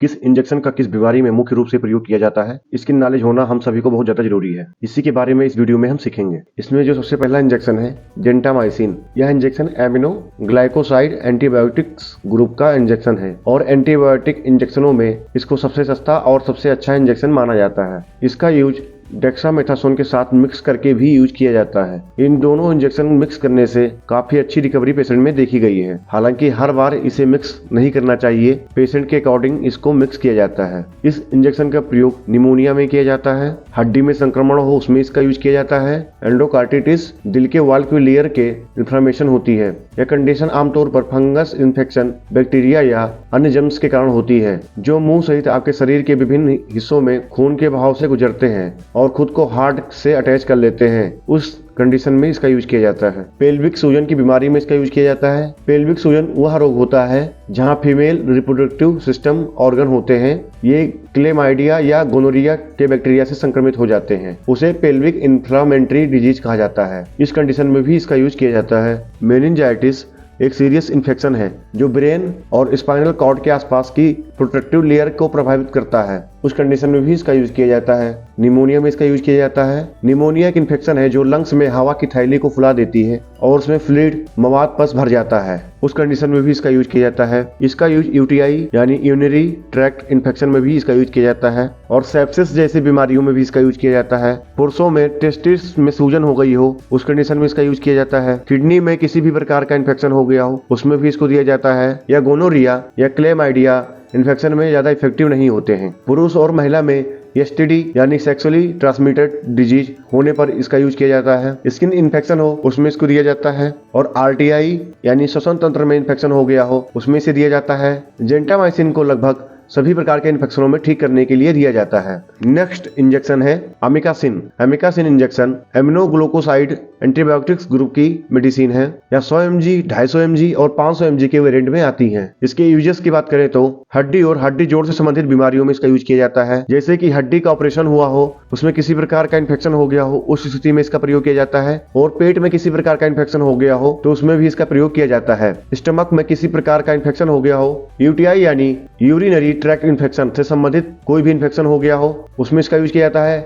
किस इंजेक्शन का किस बीमारी में मुख्य रूप से प्रयोग किया जाता है, इसकी नॉलेज होना हम सभी को बहुत ज्यादा जरूरी है। इसी के बारे में इस वीडियो में हम सीखेंगे। इसमें जो सबसे पहला इंजेक्शन है जेंटामाइसिन। यह injection amino glycoside antibiotics group का इंजेक्शन है और एंटीबायोटिक इंजेक्शनों में इसको सबसे सस्ता और सबसे अच्छा इंजेक्शन माना जाता है। इसका यूज डेक्सामेथासोन के साथ मिक्स करके भी यूज किया जाता है। इन दोनों इंजेक्शन मिक्स करने से काफी अच्छी रिकवरी पेशेंट में देखी गई है। हालांकि हर बार इसे मिक्स नहीं करना चाहिए, पेशेंट के अकॉर्डिंग इसको मिक्स किया जाता है। इस इंजेक्शन का प्रयोग निमोनिया में किया जाता है, हड्डी में संक्रमण हो उसमें इसका यूज किया जाता है, एंडोकार्टिटिस दिल के वाल्व की लेयर के इन्फ्लेमेशन होती है। यह कंडीशन आमतौर पर फंगस इन्फेक्शन, बैक्टीरिया या अन्य जर्म्स के कारण होती है जो मुंह सहित आपके शरीर के विभिन्न हिस्सों में खून के बहाव से गुजरते हैं और खुद को हार्ट से अटैच कर लेते हैं। उस कंडीशन में इसका यूज किया जाता है। पेल्विक सूजन की बीमारी में इसका यूज किया जाता है। पेल्विक सूजन वह रोग होता है जहां फीमेल रिप्रोडक्टिव सिस्टम ऑर्गन होते हैं, ये क्लेमाइडिया या गोनोरिया के बैक्टीरिया से संक्रमित हो जाते हैं। उसे पेल्विक इन्फ्लामेटरी डिजीज कहा जाता है। इस कंडीशन में भी इसका यूज किया जाता है। मेनिंजाइटिस एक सीरियस इन्फेक्शन है जो ब्रेन और स्पाइनल कॉर्ड के आसपास की प्रोटेक्टिव लेयर को प्रभावित करता है। उस कंडीशन में भी इसका यूज किया जाता है। निमोनिया में इसका यूज किया जाता है। निमोनिया एक इन्फेक्शन है जो लंग्स में हवा की थैली को फुला देती है और उसमें फ्लूइड मवाद पस भर जाता है। उस कंडीशन में भी इसका यूज किया जाता है। इसका यूज यूटीआई यानी यूरिनरी ट्रैक्ट इन्फेक्शन में भी इसका यूज किया जाता है और सेप्सिस जैसी बीमारियों में भी इसका यूज किया जाता है। पुरुषों में टेस्टिस में सूजन हो गई हो उस कंडीशन में इसका यूज किया जाता है। किडनी में किसी भी प्रकार का इन्फेक्शन हो गया हो उसमें भी इसको दिया जाता है। या गोनोरिया या क्लेमाइडिया इन्फेक्शन में ज्यादा इफेक्टिव नहीं होते हैं। पुरुष और महिला में एसटीडी यानी सेक्सुअली ट्रांसमिटेड डिजीज होने पर इसका यूज किया जाता है। स्किन इन्फेक्शन हो उसमें इसको दिया जाता है और आरटीआई यानी श्वसन तंत्र में इन्फेक्शन हो गया हो उसमें से दिया जाता है। जेंटामाइसिन को लगभग सभी प्रकार के इन्फेक्शनों में ठीक करने के लिए दिया जाता है। नेक्स्ट इंजेक्शन है amikacin. Amikacin injection aminoglycoside antibiotics group की मेडिसिन है। यह 100 mg, 250 mg और 500 mg के वेरिएंट में आती है। इसके यूजेस की बात करें तो हड्डी और हड्डी जोड़ से संबंधित बीमारियों में इसका यूज किया जाता है। जैसे कि हड्डी का ऑपरेशन हुआ हो उसमें किसी प्रकार का इन्फेक्शन हो गया हो उस स्थिति में इसका प्रयोग किया जाता है। और पेट में किसी प्रकार का इन्फेक्शन हो गया हो तो उसमें भी इसका प्रयोग किया जाता है। स्टमक में किसी प्रकार का इन्फेक्शन हो गया हो, यूटीआई यानी यूरिनरी ट्रैक्ट इन्फेक्शन से संबंधित कोई भी इन्फेक्शन हो गया हो उसमें इसका यूज किया जाता है।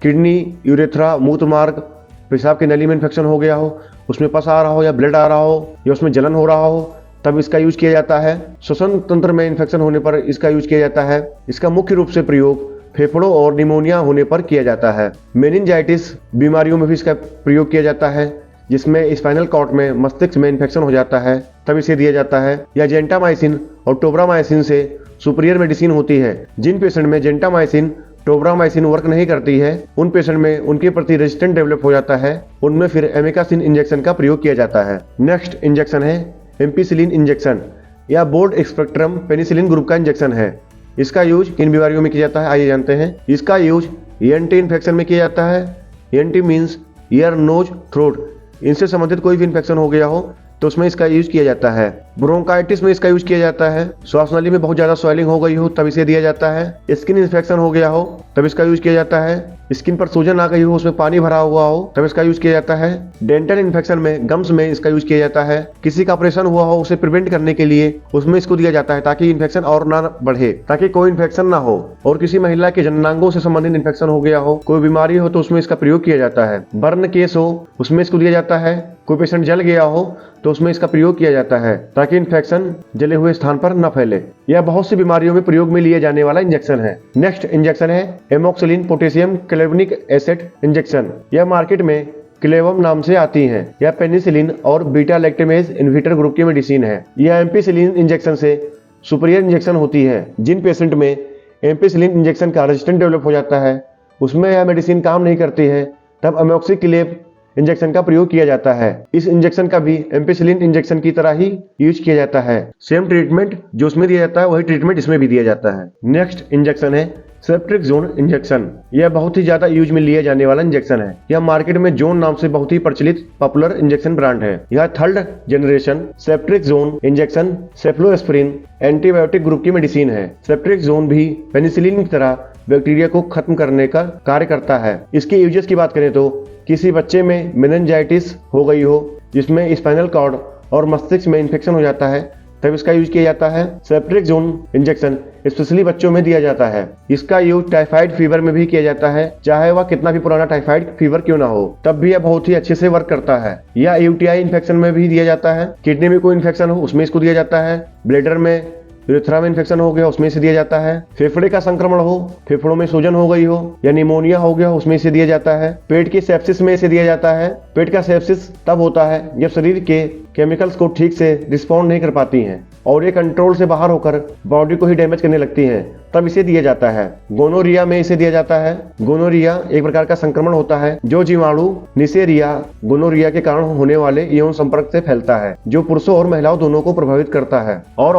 किडनी, यूरेथ्रा, मूत्र मार्ग, पेशाब की नली में इन्फेक्शन हो गया हो उसमें पस आ रहा हो या ब्लड आ रहा हो या उसमें जलन हो रहा हो तब इसका यूज किया जाता है। श्वसन तंत्र में इन्फेक्शन होने पर इसका यूज किया जाता है। इसका मुख्य रूप से प्रयोग फेफड़ों और निमोनिया होने पर किया जाता है। मेनिंजाइटिस बीमारियों में भी इसका प्रयोग किया जाता है जिसमें स्पाइनल कॉर्ड में मस्तिष्क में इन्फेक्शन हो जाता है तब इसे दिया जाता है। या जेंटामाइसिन और टोब्रामाइसिन से सुपीरियर मेडिसिन होती है। जिन पेशेंट में जेंटामाइसिन टोब्रामाइसिन वर्क नहीं करती है उन पेशेंट में उनके प्रति रेजिस्टेंट डेवलप हो जाता है, उनमें फिर एमिकासिन इंजेक्शन का प्रयोग किया जाता है। नेक्स्ट इंजेक्शन है एम्पिसिलिन इंजेक्शन। यह ब्रॉड स्पेक्ट्रम पेनिसिलिन ग्रुप का इंजेक्शन है। इसका यूज किन बीमारियों में किया जाता है आइए जानते हैं। इसका यूज ईएनटी इन्फेक्शन में किया जाता है। ENT means ear, nose, throat, इनसे संबंधित कोई भी इन्फेक्शन हो गया हो तो उसमें इसका यूज किया जाता है। ब्रोंकाइटिस में इसका यूज किया जाता है। श्वास नली में बहुत ज्यादा स्वेलिंग हो गई हो तब इसे दिया जाता है। स्किन इन्फेक्शन हो गया हो तब इसका यूज किया जाता है। स्किन पर सूजन आ गई हो उसमें पानी भरा हुआ हो तब इसका यूज किया जाता है। डेंटल इन्फेक्शन में गम्स में इसका यूज किया जाता है। किसी का ऑपरेशन हुआ हो उसे प्रिवेंट करने के लिए उसमें इसको दिया जाता है ताकि इन्फेक्शन और ना बढ़े, ताकि कोई इन्फेक्शन ना हो। और किसी महिला के जननांगों से संबंधित इन्फेक्शन हो गया हो, कोई बीमारी हो तो उसमें इसका प्रयोग किया जाता है। बर्न केस हो उसमें इसको दिया जाता है। कोई पेशेंट जल गया हो तो उसमें इसका प्रयोग किया जाता है ताकि इन्फेक्शन जले हुए स्थान पर न फैले। यह बहुत सी बीमारियों में प्रयोग में लिए जाने वाला इंजेक्शन है। नेक्स्ट इंजेक्शन है amoxicillin potassium clavulanic acid injection. यह मार्केट में क्लेवम नाम से आती है। यह पेनिसिलिन और बीटा लैक्टेमेज इन्हिबिटर ग्रुप की मेडिसिन है। यह एम्पिसिलिन इंजेक्शन से सुपीरियर इंजेक्शन होती है। जिन पेशेंट में एम्पिसिलिन इंजेक्शन का रेजिस्टेंस डेवलप हो जाता है उसमें यह मेडिसिन काम नहीं करती है तब अमोक्सिक्लेव इंजेक्शन का प्रयोग किया जाता है। इस इंजेक्शन का भी एम्पिसिलिन इंजेक्शन की तरह ही यूज किया जाता है। सेम ट्रीटमेंट जो उसमें दिया जाता है वही ट्रीटमेंट इसमें भी दिया जाता है। नेक्स्ट इंजेक्शन है सेफ्ट्रिक्सोन इंजेक्शन। यह बहुत ही ज्यादा यूज में लिए जाने वाला इंजेक्शन है। यह मार्केट में जोन नाम से बहुत ही प्रचलित पॉपुलर इंजेक्शन ब्रांड है। यह third generation ceftriaxone injection cephalosporin antibiotic group की मेडिसिन है। सेफ्ट्रिक्सोन भी पेनिसिलिन की तरह बैक्टीरिया को खत्म करने का कार्य करता है। इसके यूजेस की बात करें तो किसी बच्चे में मेनिंजाइटिस हो गई हो जिसमें स्पाइनल कॉर्ड और मस्तिष्क में इन्फेक्शन हो जाता है तब इसका यूज किया जाता है। सेफ्ट्रिक्सोन इंजेक्शन स्पेशली बच्चों में दिया जाता है। इसका यूज टाइफाइड फीवर में भी किया जाता है, चाहे वह कितना भी पुराना टाइफाइड फीवर क्यों ना हो, तब भी यह बहुत ही अच्छे से वर्क करता है। यह यूटीआई इन्फेक्शन में भी दिया जाता है। किडनी में कोई इन्फेक्शन हो उसमें इसको दिया जाता है। ब्लैडर में, यूरेथ्रा में इन्फेक्शन हो गया उसमें से दिया जाता है। फेफड़े का संक्रमण हो, फेफड़ों में सूजन हो गई हो या निमोनिया हो गया उसमें से दिया जाता है। पेट की सेप्सिस में इसे दिया जाता है। पेट का सेप्सिस तब होता है जब शरीर के केमिकल्स को ठीक से रिस्पॉन्ड नहीं कर पाती हैं और ये कंट्रोल से बाहर होकर बॉडी को ही डैमेज करने लगती हैं, तब इसे दिया जाता है। गोनोरिया में इसे दिया जाता है। गोनोरिया एक प्रकार का संक्रमण होता है जो जीवाणु निसेरिया गोनोरिया के कारण होने वाले यौन संपर्क से फैलता है, जो पुरुषों और महिलाओं दोनों को प्रभावित करता है। और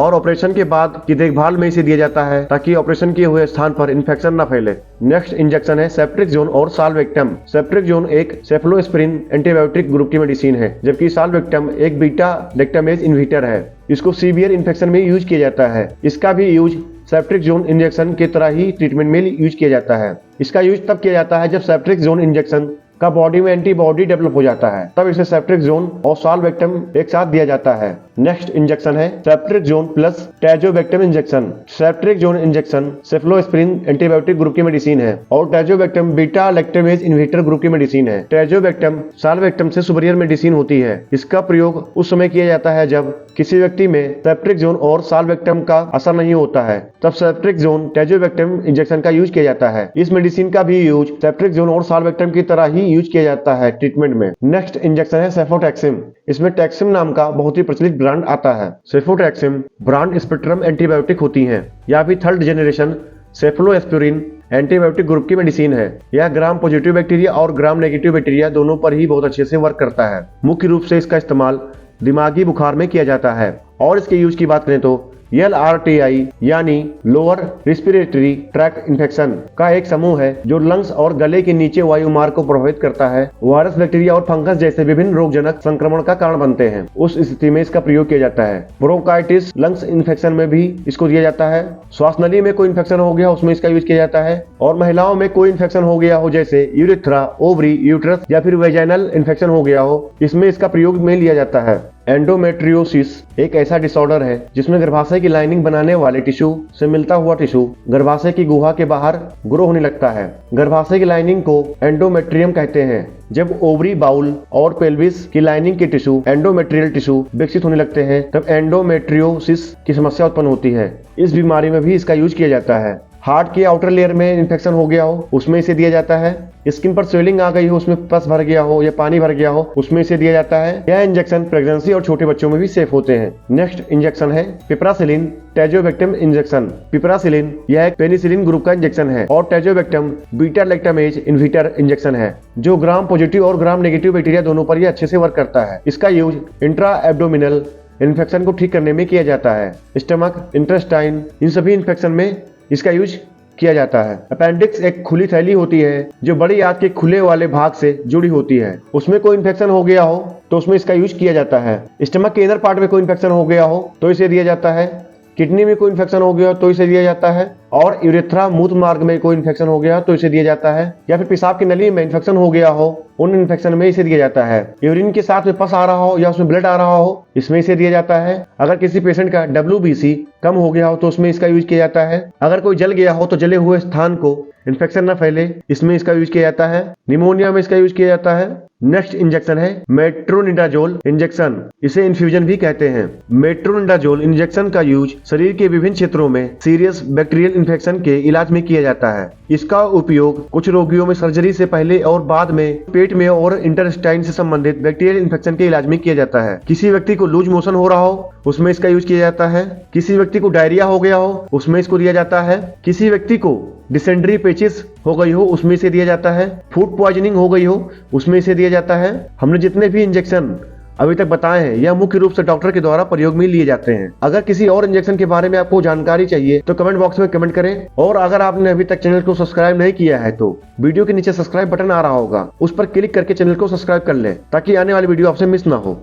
ऑपरेशन के बाद की देखभाल में इसे दिया जाता है ताकि ऑपरेशन किए हुए स्थान पर इन्फेक्शन न फैले। नेक्स्ट इंजेक्शन है सेफ्ट्रिक्सोन और साल्वेक्टम। सेफ्ट्रिक्सोन एक सेफलोस्पिरिन एंटीबायोटिक ग्रुप की मेडिसिन है, जबकि साल्वेक्टम एक बीटा लैक्टामेज इन्हिबिटर है। इसको सीवियर इन्फेक्शन में यूज किया जाता है। इसका भी यूज सेफ्ट्रिक्सोन इंजेक्शन की तरह ही ट्रीटमेंट में यूज किया जाता है। इसका यूज तब किया जाता है जब सेफ्ट्रिक्सोन इंजेक्शन का बॉडी में एंटीबॉडी डेवलप हो जाता है, तब इसे सेफ्ट्रिक्सोन और साल्वेक्टम एक साथ दिया जाता है। नेक्स्ट इंजेक्शन है ceftriaxone plus tazobactam injection. Ceftriaxone injection cephalosporin antibiotic group की मेडिसिन है और tazobactam beta lactamase inhibitor group की मेडिसिन है। टैजोबैक्टम साल्वेक्टम से सुपीरियर मेडिसिन होती है। इसका प्रयोग उस समय किया जाता है जब किसी व्यक्ति में सेफ्ट्रिक्सोन और साल्वेक्टम का असर नहीं होता है, तब सेफ्ट्रिक्सोन टैजोबैक्टम इंजेक्शन का यूज किया जाता है। इस मेडिसिन का भी यूज सेफ्ट्रिक्सोन और साल्वेक्टम की तरह ही यूज किया जाता है ट्रीटमेंट में। नेक्स्ट इंजेक्शन है सेफोटैक्सिम। इसमें टैक्सिम नाम का बहुत ही प्रचलित ब्रांड आता है। सेफोटैक्सिम ब्रांड स्पेक्ट्रम एंटीबायोटिक होती है या फिर थर्ड जनरेशन सेफलोस्पिरिन एंटीबायोटिक ग्रुप की मेडिसिन है। यह ग्राम पॉजिटिव बैक्टीरिया और ग्राम नेगेटिव बैक्टीरिया दोनों पर ही बहुत अच्छे से वर्क करता है। मुख्य रूप से इसका इस्तेमाल दिमागी बुखार में किया जाता है। और इसके यूज की बात करें तो LRTI यानी लोअर रिस्पिरेटरी ट्रैक्ट इन्फेक्शन का एक समूह है जो लंग्स और गले के नीचे वायु मार्ग को प्रभावित करता है। वायरस, बैक्टीरिया और फंगस जैसे विभिन्न रोगजनक संक्रमण का कारण बनते हैं। उस स्थिति में इसका प्रयोग किया जाता है। ब्रोंकाइटिस लंग्स इन्फेक्शन में भी इसको दिया जाता है। श्वास नली में कोई इन्फेक्शन हो गया उसमें इसका यूज किया जाता है। और महिलाओं में कोई इन्फेक्शन हो गया हो जैसे यूरेथ्रा, ओवरी, यूट्रस या फिर वेजाइनल इन्फेक्शन हो गया हो, इसमें इसका प्रयोग में लिया जाता है। एंडोमेट्रियोसिस एक ऐसा डिसऑर्डर है जिसमें गर्भाशय की लाइनिंग बनाने वाले टिश्यू से मिलता हुआ टिश्यू गर्भाशय की गुहा के बाहर ग्रो होने लगता है। गर्भाशय की लाइनिंग को एंडोमेट्रियम कहते हैं। जब ओवरी, बाउल और पेल्विस की लाइनिंग के टिश्यू एंडोमेट्रियल टिश्यू विकसित होने लगते हैं, तब एंडोमेट्रियोसिस की समस्या उत्पन्न होती है। इस बीमारी में भी इसका यूज किया जाता है। हार्ट के आउटर लेयर में इन्फेक्शन हो गया हो उसमें इसे दिया जाता है। स्किन पर स्वेलिंग आ गई हो, उसमें पस भर गया हो या पानी भर गया हो, उसमें इसे दिया जाता है। यह इंजेक्शन प्रेगनेंसी और छोटे बच्चों में भी सेफ होते हैं। नेक्स्ट इंजेक्शन है पिपरासिलिन टैजोबैक्टम इंजेक्शन। पिपरासिलिन यह एक पेनिसिलिन ग्रुप का इंजेक्शन है और tazobactam beta lactamase inhibitor injection है जो ग्राम पॉजिटिव और ग्राम नेगेटिव बैक्टीरिया दोनों पर यह अच्छे से वर्क करता है। इसका यूज इंट्रा एब्डोमिनल इन्फेक्शन को ठीक करने में किया जाता है। स्टमक, इंटेस्टाइन, इन सभी इन्फेक्शन में इसका यूज किया जाता है। अपेंडिक्स एक खुली थैली होती है जो बड़ी आंत के खुले वाले भाग से जुड़ी होती है। उसमें कोई इन्फेक्शन हो गया हो तो उसमें इसका यूज किया जाता है। स्टमक के इनर पार्ट में कोई इन्फेक्शन हो गया हो तो इसे दिया जाता है। किडनी में कोई इन्फेक्शन हो गया हो तो इसे दिया जाता है। और यूरेथ्रा मूत्र मार्ग में कोई इन्फेक्शन हो गया तो इसे दिया जाता है। या फिर पेशाब की नली में इन्फेक्शन हो गया हो, उन इन्फेक्शन में इसे दिया जाता है। यूरिन के साथ में पस आ रहा हो या उसमें ब्लड आ रहा हो, इसमें इसे दिया जाता है। अगर किसी पेशेंट का WBC कम हो गया हो तो उसमें इसका यूज किया जाता है। अगर कोई जल गया हो तो जले हुए स्थान को इन्फेक्शन न फैले, इसमें इसका यूज किया जाता है। निमोनिया में इसका यूज किया जाता है। नेक्स्ट इंजेक्शन है मेट्रोनिडाजोल इंजेक्शन। इसे इन्फ्यूजन भी कहते हैं। मेट्रोनिडाजोल इंजेक्शन का यूज शरीर के विभिन्न क्षेत्रों में सीरियस बैक्टीरियल इन्फेक्शन के इलाज में किया जाता है। इसका उपयोग कुछ रोगियों में सर्जरी से पहले और बाद में पेट में और इंटेस्टाइन से संबंधित बैक्टीरियल इन्फेक्शन के इलाज में किया जाता है। किसी व्यक्ति को लूज मोशन हो रहा हो उसमें इसका यूज किया जाता है। किसी व्यक्ति को डायरिया हो गया हो उसमें इसको दिया जाता है। किसी व्यक्ति को डिसेंट्री पेचिस हो गई हो उसमें इसे दिया जाता है। फूड पॉइजनिंग हो गई हो उसमें इसे दिया जाता है। हमने जितने भी इंजेक्शन अभी तक बताए हैं यह मुख्य रूप से डॉक्टर के द्वारा प्रयोग में लिए जाते हैं। अगर किसी और इंजेक्शन के बारे में आपको जानकारी चाहिए तो कमेंट बॉक्स में कमेंट करें। और अगर आपने अभी तक चैनल को सब्सक्राइब नहीं किया है तो वीडियो के नीचे सब्सक्राइब बटन आ रहा होगा, उस पर क्लिक करके चैनल को सब्सक्राइब कर लें ताकि आने वाली वीडियो आपसे मिस ना हो।